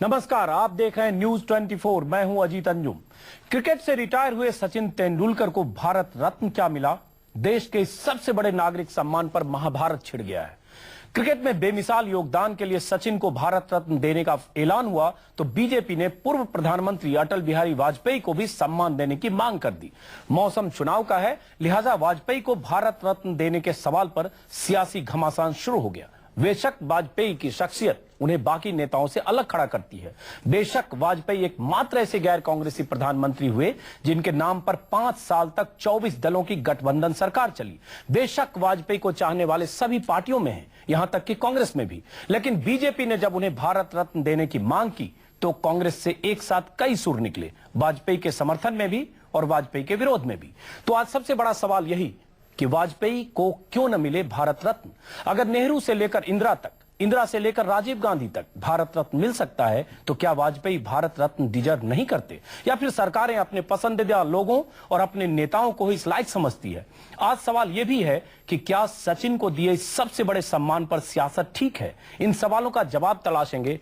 नमस्कार, आप देख रहे हैं न्यूज 24। मैं हूं अजीत अंजुम। क्रिकेट से रिटायर हुए सचिन तेंदुलकर को भारत रत्न क्या मिला? देश के सबसे बड़े नागरिक सम्मान पर महाभारत छिड़ गया है। क्रिकेट में बेमिसाल योगदान के लिए सचिन को भारत रत्न देने का ऐलान हुआ तो बीजेपी ने पूर्व प्रधानमंत्री अटल बिहारी वाजपेयी को भी सम्मान देने की मांग कर दी। मौसम चुनाव का है, लिहाजा वाजपेयी को भारत रत्न देने के सवाल पर सियासी घमासान शुरू हो गया। बेशक वाजपेयी की शख्सियत उन्हें बाकी नेताओं से अलग खड़ा करती है। बेशक वाजपेयी एकमात्र ऐसे गैर कांग्रेसी प्रधानमंत्री हुए जिनके नाम पर 5 साल तक 24 दलों की गठबंधन सरकार चली। बेशक वाजपेयी को चाहने वाले सभी पार्टियों में हैं, यहां तक कि कांग्रेस में भी। लेकिन बीजेपी ने जब उन्हें भारत रत्न देने की मांग की तो कांग्रेस से एक साथ कई सुर निकले, वाजपेयी के समर्थन में भी और वाजपेयी के विरोध में भी। तो आज सबसे बड़ा सवाल यही कि वाजपेयी को क्यों न मिले भारत रत्न। अगर नेहरू से लेकर इंदिरा तक, इंदिरा से लेकर राजीव गांधी तक भारत रत्न मिल सकता है तो क्या वाजपेयी भारत रत्न डिजर्व नहीं करते? या फिर सरकारें अपने पसंदीदा लोगों और अपने नेताओं को ही इस लायक समझती है? आज सवाल यह भी है कि क्या सचिन को दिए सबसे बड़े सम्मान पर सियासत ठीक है? इन सवालों का जवाब तलाशेंगे।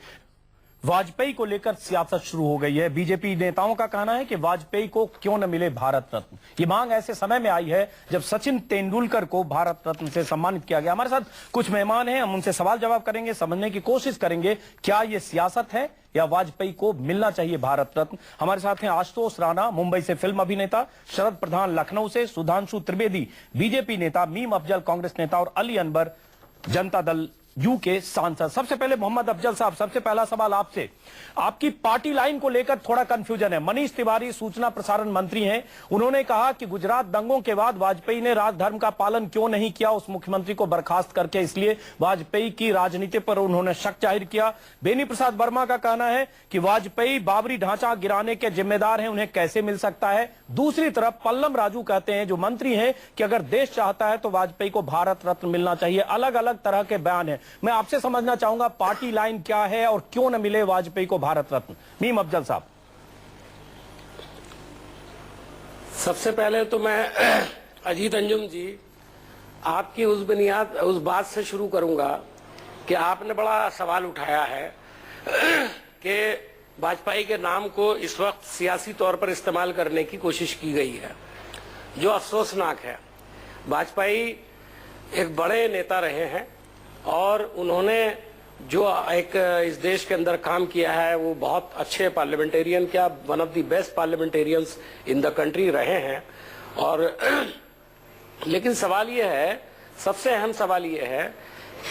वाजपेयी को लेकर सियासत शुरू हो गई है। बीजेपी नेताओं का कहना है कि वाजपेयी को क्यों न मिले भारत रत्न। ये मांग ऐसे समय में आई है जब सचिन तेंदुलकर को भारत रत्न से सम्मानित किया गया। हमारे साथ कुछ मेहमान हैं, हम उनसे सवाल जवाब करेंगे, समझने की कोशिश करेंगे क्या ये सियासत है या वाजपेयी को मिलना चाहिए भारत रत्न। हमारे साथ हैं आशुतोष राणा, मुंबई से फिल्म अभिनेता, शरद प्रधान लखनऊ से, सुधांशु त्रिवेदी बीजेपी नेता, मीम अफजल कांग्रेस नेता और अली अनवर जनता दल यू के सांसद। सबसे पहले मोहम्मद अफजल साहब, सबसे पहला सवाल आपसे। आपकी पार्टी लाइन को लेकर थोड़ा कंफ्यूजन है। मनीष तिवारी सूचना प्रसारण मंत्री हैं, उन्होंने कहा कि गुजरात दंगों के बाद वाजपेयी ने राजधर्म का पालन क्यों नहीं किया, उस मुख्यमंत्री को बर्खास्त करके, इसलिए वाजपेयी की राजनीति पर उन्होंने शक जाहिर किया। बेनी प्रसाद वर्मा का कहना है कि वाजपेयी बाबरी ढांचा गिराने के जिम्मेदार हैं, उन्हें कैसे मिल सकता है। दूसरी तरफ पल्लम राजू कहते हैं, जो मंत्री हैं, कि अगर देश चाहता है तो वाजपेयी को भारत रत्न मिलना चाहिए। अलग अलग तरह के बयान है। मैं आपसे समझना चाहूंगा पार्टी लाइन क्या है और क्यों न मिले वाजपेयी को भारत रत्न। मीम अफजल साहब। सबसे पहले तो मैं अजीत अंजुम जी, आपकी उस बात से शुरू करूंगा कि आपने बड़ा सवाल उठाया है कि वाजपेयी के नाम को इस वक्त सियासी तौर पर इस्तेमाल करने की कोशिश की गई है, जो अफसोसनाक है। वाजपेयी एक बड़े नेता रहे हैं और उन्होंने जो एक इस देश के अंदर काम किया है वो बहुत अच्छे पार्लियामेंटेरियन, क्या one of the best parliamentarians in the country रहे हैं। और लेकिन सवाल ये है, सबसे अहम सवाल ये है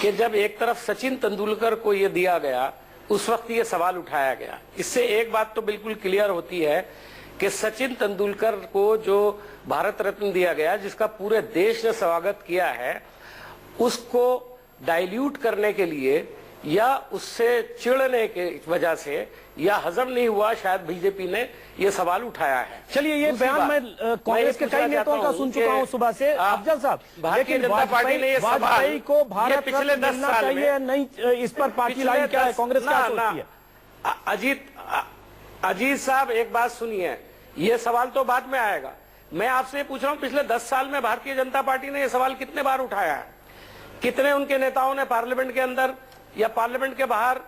कि जब एक तरफ सचिन तेंदुलकर को ये दिया गया उस वक्त ये सवाल उठाया गया। इससे एक बात तो बिल्कुल क्लियर होती है कि सचिन तेंदुलकर को जो भारत रत्न दिया गया, जिसका पूरे देश ने स्वागत किया है, उसको डाइल्यूट करने के लिए या उससे चिढ़ने के वजह से या हजम नहीं हुआ, शायद बीजेपी ने ये सवाल उठाया है। चलिए, ये बयान मैं कांग्रेस के कई नेताओं का सुन चुका हूं सुबह से। अफजल साहब, भारतीय जनता पार्टी ने ये वाजपेयी को भारत रत्न मिलना चाहिए नहीं, इस पर पार्टी लाइन क्या है, कांग्रेस क्या सोचती है? अजीत साहब, एक बात सुनिए, ये सवाल तो बाद में आएगा। मैं आपसे पूछ रहा हूं, पिछले 10 साल में भारतीय जनता पार्टी ने यह सवाल कितने बार उठाया है? कितने उनके नेताओं ने पार्लियामेंट के अंदर या पार्लियामेंट के बाहर,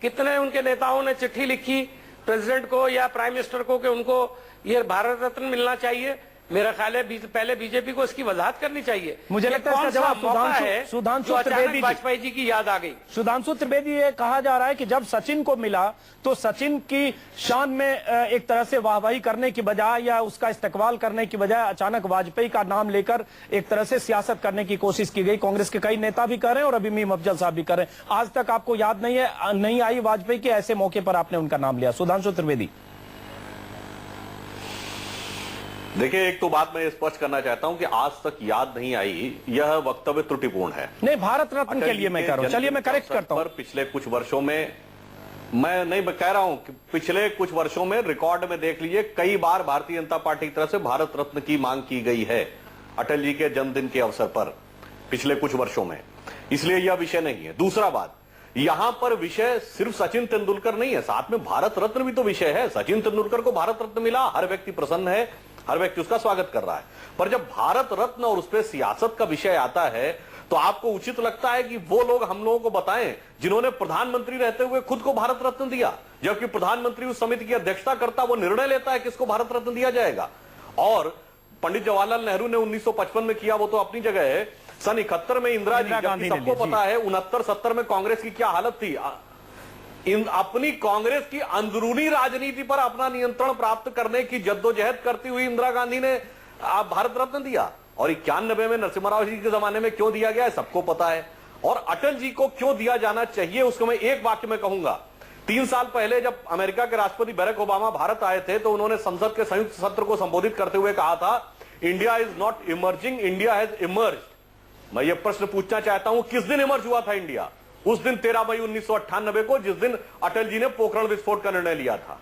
कितने उनके नेताओं ने चिट्ठी लिखी प्रेसिडेंट को या प्राइम मिनिस्टर को कि उनको ये भारत रत्न मिलना चाहिए? मेरा ख्याल है पहले बीजेपी को इसकी वजाहत करनी चाहिए। मुझे लगता है इसका जवाब सुधांशु त्रिवेदी, वाजपेयी जी की याद आ गई। सुधांशु त्रिवेदी, ये कहा जा रहा है कि जब सचिन को मिला तो सचिन की शान में एक तरह से वाहवाही करने की बजाय या उसका इस्तेकबाल करने की बजाय अचानक वाजपेयी का नाम लेकर एक तरह से सियासत करने की कोशिश की गई। कांग्रेस के कई नेता भी कर रहे हैं और अभी मीम अफजल साहब भी कर रहे हैं। आज तक आपको याद नहीं आई वाजपेयी के ऐसे मौके पर आपने उनका नाम लिया? सुधांशु त्रिवेदी। देखिए, एक तो बात मैं स्पष्ट करना चाहता हूं कि आज तक याद नहीं आई, यह वक्तव्य त्रुटिपूर्ण है। नहीं, भारत रत्न के लिए मैं कह रहा हूं। चलिए मैं करेक्ट करता हूं। पिछले कुछ वर्षों में, मैं नहीं कह रहा हूं कि पिछले कुछ वर्षों में, रिकॉर्ड में देख लीजिए, कई बार भारतीय जनता पार्टी की तरफ से भारत रत्न की मांग की गई है अटल जी के जन्मदिन के अवसर पर पिछले कुछ वर्षों में। इसलिए यह विषय नहीं है। दूसरा बात, यहां पर विषय सिर्फ सचिन तेंदुलकर नहीं है, साथ में भारत रत्न भी तो विषय है। सचिन तेंदुलकर को भारत रत्न मिला, हर व्यक्ति प्रसन्न है, हर व्यक्ति उसका स्वागत कर रहा है। पर जब भारत रत्न और उस पर सियासत का विषय आता है तो आपको उचित लगता है कि वो लोग हम लोगों को बताएं जिन्होंने प्रधानमंत्री रहते हुए खुद को भारत रत्न दिया, जबकि प्रधानमंत्री उस समिति की अध्यक्षता करता, वो निर्णय लेता है किसको भारत रत्न दिया जाएगा। और पंडित जवाहरलाल नेहरू ने 1955 में किया, वो तो अपनी जगह है। सन 71 में इंदिरा जी, सबको पता है 69-70 में कांग्रेस की क्या हालत थी। अपनी कांग्रेस की अंदरूनी राजनीति पर अपना नियंत्रण प्राप्त करने की जद्दोजहद करती हुई इंदिरा गांधी ने भारत रत्न दिया। और 91 में नरसिम्हा राव जी के जमाने में क्यों दिया गया है सबको पता है। और अटल जी को क्यों दिया जाना चाहिए उसको मैं एक वाक्य में कहूंगा। 3 साल पहले जब अमेरिका के राष्ट्रपति बराक ओबामा भारत आए थे तो उन्होंने संसद के संयुक्त सत्र को संबोधित करते हुए कहा था, India is not emerging, India has emerged. मैं ये प्रश्न पूछना चाहता हूं, किस दिन इमर्ज हुआ था इंडिया? उस दिन 13 मई 1998 को, जिस दिन अटल जी ने पोखरण विस्फोट का निर्णय लिया था।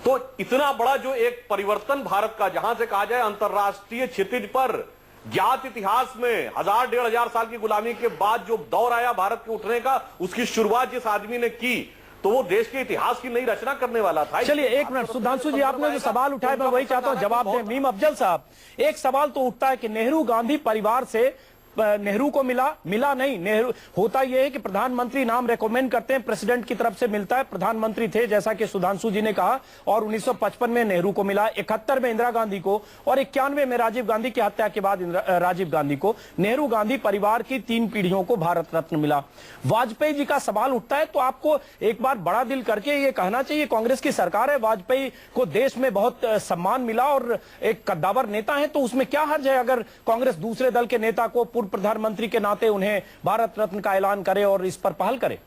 तो इतना बड़ा जो एक परिवर्तन भारत का, जहां से कहा जाए अंतरराष्ट्रीय क्षितिज पर ज्ञात इतिहास में 1000-1500 साल की गुलामी के बाद जो दौर आया भारत के उठने का, उसकी शुरुआत जिस आदमी ने की तो वो देश के इतिहास की नई रचना करने वाला था। चलिए एक मिनट, सुधांशु जी आपने जो सवाल उठाया मैं वही चाहता हूं जवाब दें। मीम अफजल साहब, एक सवाल तो उठता है कि नेहरू गांधी परिवार से नेहरू को मिला नहीं। नेहरू होता यह है कि प्रधानमंत्री नाम रेकमेंड करते हैं, प्रेसिडेंट की तरफ से मिलता है। प्रधानमंत्री थे जैसा कि सुधांशु जी ने कहा, और 1955 में नेहरू को मिला, 71 में इंदिरा गांधी को, और 91 में राजीव गांधी की हत्या के बाद राजीव गांधी को। नेहरू गांधी परिवार की 3 पीढ़ियों को भारत रत्न मिला। वाजपेयी जी का सवाल उठता है तो आपको एक बार बड़ा दिल करके ये कहना चाहिए, कांग्रेस की सरकार है, वाजपेयी को देश में बहुत सम्मान मिला और एक कद्दावर नेता है, तो उसमें क्या हर्ज है अगर कांग्रेस दूसरे दल के नेता को प्रधानमंत्री के नाते उन्हें भारत रत्न का ऐलान करे और इस पर पहल करे?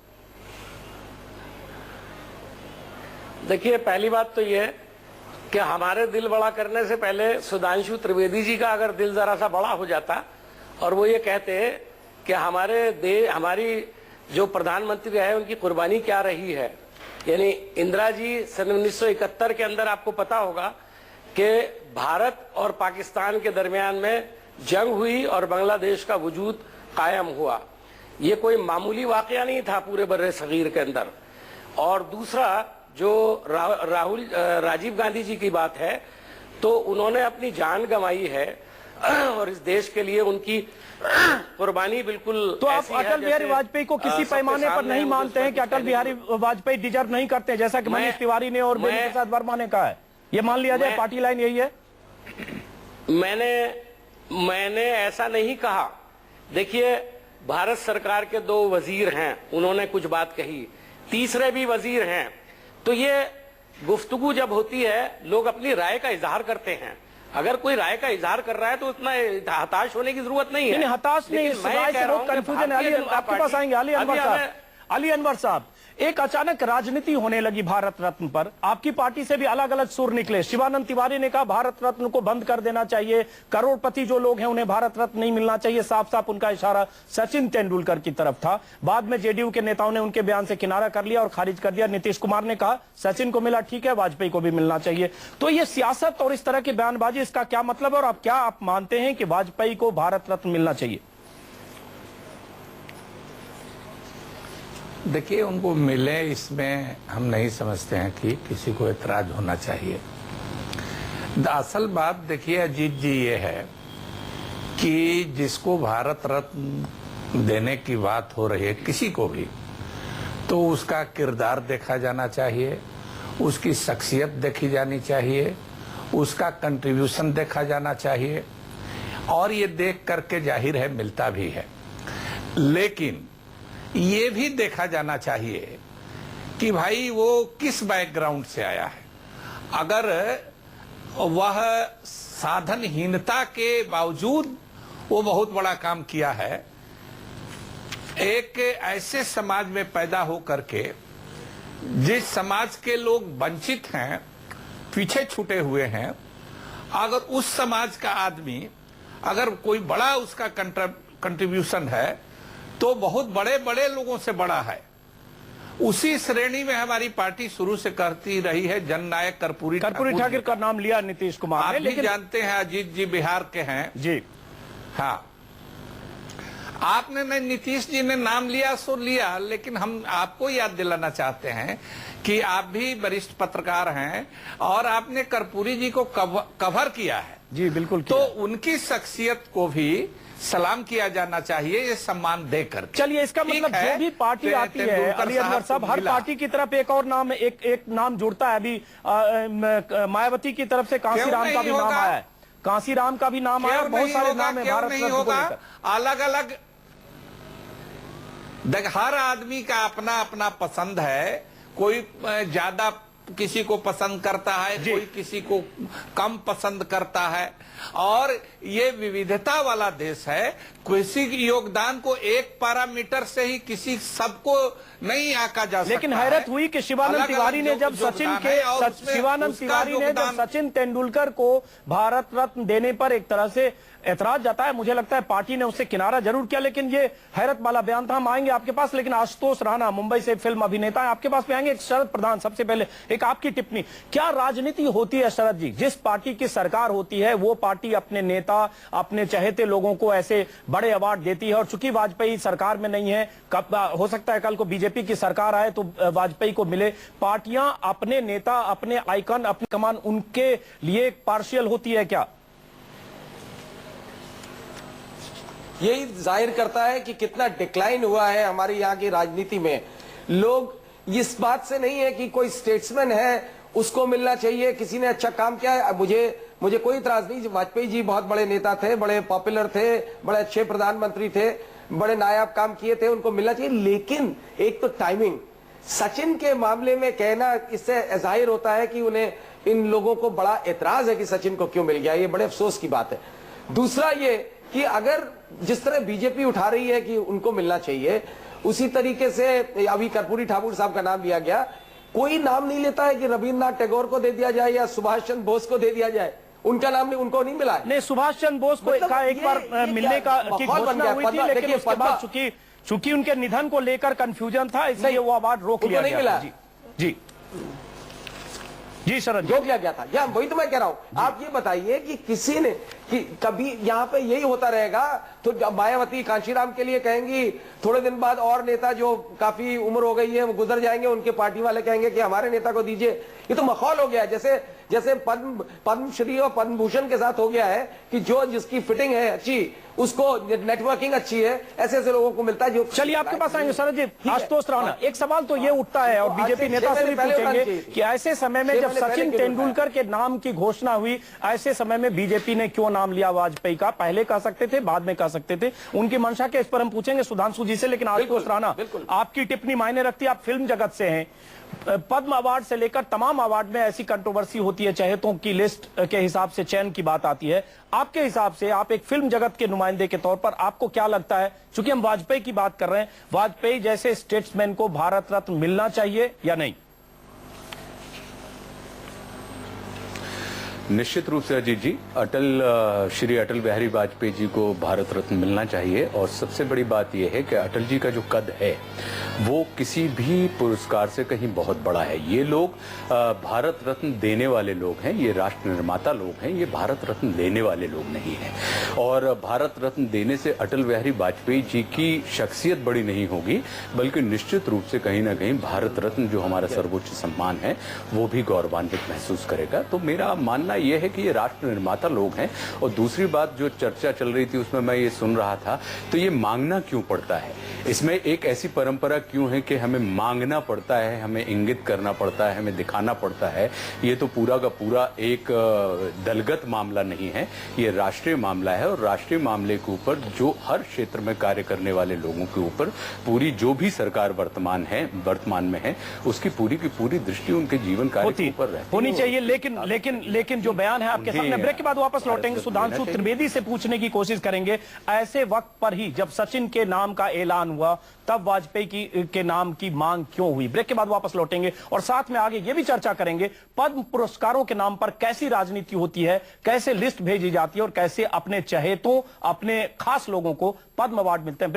देखिए, पहली बात तो यह कि हमारे दिल बड़ा करने से पहले सुधांशु त्रिवेदी जी का अगर दिल जरा सा बड़ा हो जाता और वो ये कहते कि हमारी जो प्रधानमंत्री रहे उनकी कुर्बानी क्या रही है। यानी इंदिरा जी सन 1971 के अंदर आपको पता होगा कि भारत और पाकिस्तान के दरमियान में जंग हुई और बांग्लादेश का वजूद कायम हुआ। ये कोई मामूली वाकया नहीं था पूरे बर्रे सगीर के अंदर। और दूसरा जो राजीव गांधी जी की बात है, तो उन्होंने अपनी जान गंवाई है और इस देश के लिए उनकी कुर्बानी बिल्कुल। तो आप अटल बिहारी वाजपेयी को किसी पैमाने पर नहीं मानते हैं कि अटल बिहारी वाजपेयी डिजर्व नहीं करते, जैसा कि मनीष तिवारी ने और बेनी प्रसाद वर्मा ने कहा है? ये मान लिया जाए पार्टी लाइन यही है? मैंने ऐसा नहीं कहा। देखिए, भारत सरकार के 2 वजीर हैं, उन्होंने कुछ बात कही, तीसरे भी वजीर हैं। तो ये गुफ्तगू जब होती है, लोग अपनी राय का इजहार करते हैं। अगर कोई राय का इजहार कर रहा है तो इतना हताश होने की जरूरत नहीं है। हताश नहीं, राय से बहुत कंफ्यूजन है। आपके पास आएंगे अली अनवर साहब। एक अचानक राजनीति होने लगी भारत रत्न पर, आपकी पार्टी से भी अलग अलग सुर निकले। शिवानंद तिवारी ने कहा भारत रत्न को बंद कर देना चाहिए, करोड़पति जो लोग हैं उन्हें भारत रत्न नहीं मिलना चाहिए। साफ साफ उनका इशारा सचिन तेंदुलकर की तरफ था। बाद में जेडीयू के नेताओं ने उनके बयान से किनारा कर लिया और खारिज कर दिया। नीतीश कुमार ने कहा सचिन को मिला ठीक है, वाजपेयी को भी मिलना चाहिए। तो ये सियासत और इस तरह की बयानबाजी, इसका क्या मतलब है और क्या आप मानते हैं कि वाजपेयी को भारत रत्न मिलना चाहिए? देखिए, उनको मिले इसमें हम नहीं समझते हैं कि किसी को एतराज होना चाहिए। असल बात देखिए अजीत जी ये है कि जिसको भारत रत्न देने की बात हो रही है किसी को भी, तो उसका किरदार देखा जाना चाहिए, उसकी शख्सियत देखी जानी चाहिए, उसका कंट्रीब्यूशन देखा जाना चाहिए, और ये देख करके जाहिर है मिलता भी है। लेकिन ये भी देखा जाना चाहिए कि भाई वो किस बैकग्राउंड से आया है। अगर वह साधनहीनता के बावजूद वो बहुत बड़ा काम किया है, एक ऐसे समाज में पैदा हो करके जिस समाज के लोग वंचित हैं, पीछे छूटे हुए हैं, अगर उस समाज का आदमी अगर कोई बड़ा उसका कंट्रीब्यूशन है तो बहुत बड़े बड़े लोगों से बड़ा है। उसी श्रेणी में हमारी पार्टी शुरू से करती रही है। जननायक कर्पूरी ठाकुर का नाम लिया नीतीश कुमार ने, लेकिन जानते हैं अजीत जी बिहार के हैं जी। हाँ, आपने नहीं, नीतीश जी ने नाम लिया सो लिया, लेकिन हम आपको याद दिलाना चाहते हैं कि आप भी वरिष्ठ पत्रकार हैं और आपने कर्पूरी जी को कवर किया है। जी बिल्कुल। तो उनकी शख्सियत को भी सलाम किया जाना चाहिए, ये सम्मान देकर। चलिए, इसका मतलब जो भी पार्टी आती है, अली अनवर साहब, हर पार्टी की तरफ एक और नाम, एक नाम जुड़ता है। अभी मायावती की तरफ से कांसीराम का भी नाम आया है, कांसीराम का भी नाम आया, बहुत सारे नाम है भारत रत्न को लेकर। अलग अलग हर आदमी का अपना अपना पसंद है, कोई ज्यादा किसी को पसंद करता है, कोई किसी को कम पसंद करता है, और ये विविधता वाला देश है। किसी योगदान को एक पैरामीटर से ही किसी सबको नहीं आका जा सकता। लेकिन हैरत हुई कि शिवानंद तिवारी ने जब सचिन तेंदुलकर को भारत रत्न देने पर एक तरह से ऐतराज जताया, मुझे लगता है पार्टी ने उससे किनारा जरूर किया, लेकिन ये हैरत वाला बयान था। हम आएंगे आपके पास, लेकिन आशुतोष राणा मुंबई से फिल्म अभिनेता है, आपके पास भी आएंगे। शरद प्रधान, सबसे पहले एक आपकी टिप्पणी, क्या राजनीति होती है शरद जी? जिस पार्टी की सरकार होती है वो पार्टी अपने नेता, अपने चहेते लोगों को ऐसे बड़े अवार्ड देती है, और चूंकि वाजपेयी सरकार में नहीं है, कब हो सकता है कल को बीजेपी की सरकार आए तो वाजपेयी को मिले। पार्टियां अपने नेता, अपने आइकन, अपनी कमान, उनके लिए पार्शियल होती है क्या? यही जाहिर करता है कि कितना डिक्लाइन हुआ है हमारी यहाँ की राजनीति में। लोग इस बात से नहीं है कि कोई स्टेट्समैन है उसको मिलना चाहिए, किसी ने अच्छा काम किया है, मुझे कोई इतराज नहीं। वाजपेयी जी बहुत बड़े नेता थे, बड़े पॉपुलर थे, बड़े अच्छे प्रधानमंत्री थे, बड़े नायाब काम किए थे, उनको मिलना चाहिए। लेकिन एक तो टाइमिंग, सचिन के मामले में कहना, इससे जाहिर होता है कि उन्हें, इन लोगों को बड़ा एतराज है कि सचिन को क्यों मिल गया। ये बड़े अफसोस की बात है। दूसरा ये कि अगर जिस तरह बीजेपी उठा रही है कि उनको मिलना चाहिए, उसी तरीके से अभी कर्पूरी ठाकुर साहब का नाम लिया गया, कोई नाम नहीं लेता है कि रविन्द्रनाथ टैगोर को दे दिया जाए या सुभाष चंद्र बोस को दे दिया जाए। उनका नाम नहीं, उनको नहीं मिला। नहीं, सुभाष चंद्र बोस को मतलब का एक बार मिलने का की घोषणा हुई थी, लेकिन उसके बाद चूंकि उनके निधन को लेकर कंफ्यूजन था, इसलिए वो अवार्ड रोक लिया गया। जी जी शरद, रोक लिया गया था। या वही तो मैं कह रहा हूं। आप ये बताइए कि किसी ने कि कभी यहाँ पे यही होता रहेगा तो मायावती कांशीराम के लिए कहेंगी, थोड़े दिन बाद और नेता जो काफी उम्र हो गई है वो गुजर जाएंगे, उनके पार्टी वाले कहेंगे कि हमारे नेता को दीजिए। ये तो माहौल हो गया है, जैसे पद्मश्री और पद्म भूषण के साथ हो गया है कि जो जिसकी फिटिंग है अच्छी, उसको नेटवर्किंग अच्छी है, ऐसे ऐसे लोगों को मिलता है जो। चलिए आपके पास आएंगे शरद जी। आशुतोष राणा, एक सवाल तो ये उठता है और बीजेपी नेता से भी पूछेंगे कि ऐसे समय में जब सचिन तेंदुलकर के नाम की घोषणा हुई, ऐसे समय में बीजेपी ने क्यों नाम लिया वाजपेयी का? पहले कह सकते थे, बाद में कह सकते थे, उनकी मंशा के इस पर हम पूछेंगे सुधांशु जी से। लेकिन आशुतोष राणा, आपकी टिप्पणी मायने रखती है, आप फिल्म जगत से हैं। पद्म अवार्ड से लेकर तमाम अवार्ड में ऐसी कंट्रोवर्सी होती है, चहेतों की लिस्ट के हिसाब से चयन की बात आती है। आपके हिसाब से, आप एक फिल्म जगत के नुमाइंदे के तौर पर, आपको क्या लगता है, चूंकि हम वाजपेयी की बात कर रहे हैं, वाजपेयी जैसे स्टेट्समैन को भारत रत्न मिलना चाहिए या नहीं? निश्चित रूप से अजीत जी, श्री अटल बिहारी वाजपेयी जी को भारत रत्न मिलना चाहिए। और सबसे बड़ी बात यह है कि अटल जी का जो कद है वो किसी भी पुरस्कार से कहीं बहुत बड़ा है। ये लोग भारत रत्न देने वाले लोग हैं, ये राष्ट्र निर्माता लोग हैं, ये भारत रत्न लेने वाले लोग नहीं हैं। और भारत रत्न देने से अटल बिहारी वाजपेयी जी की शख्सियत बड़ी नहीं होगी, बल्कि निश्चित रूप से कहीं ना कहीं भारत रत्न जो हमारा सर्वोच्च सम्मान है वो भी गौरवान्वित महसूस करेगा। तो मेरा मानना यह है कि ये राष्ट्र निर्माता लोग हैं। और दूसरी बात जो चर्चा चल रही थी उसमें मैं ये सुन रहा था, तो ये मांगना क्यों पड़ता है? इसमें एक ऐसी परंपरा क्यों है कि हमें मांगना पड़ता है, हमें इंगित करना पड़ता है, हमें दिखाना पड़ता है? ये तो पूरा का पूरा एक दलगत मामला नहीं है, ये राष्ट्रीय मामला है। और राष्ट्रीय मामले के ऊपर जो हर क्षेत्र में कार्य करने वाले लोगों के ऊपर पूरी जो भी सरकार वर्तमान में है उसकी पूरी की पूरी दृष्टि उनके जीवन कार्य के ऊपर रहती होनी चाहिए। लेकिन जो बयान है आपके सामने, ब्रेक के बाद वापस लौटेंगे, सुधांशु त्रिवेदी से पूछने की कोशिश करेंगे। ऐसे वक्त पर ही जब सचिन के नाम का ऐलान हुआ, तब वाजपेयी के नाम की मांग क्यों हुई? ब्रेक के बाद वापस लौटेंगे और साथ में आगे ये भी चर्चा करेंगे, पद्म पुरस्कारों के नाम पर कैसी राजनीति होती है, कैसे लिस्ट भेजी जाती है और कैसे अपने चहेतों, अपने खास लोगों को पद्म अवार्ड मिलते हैं।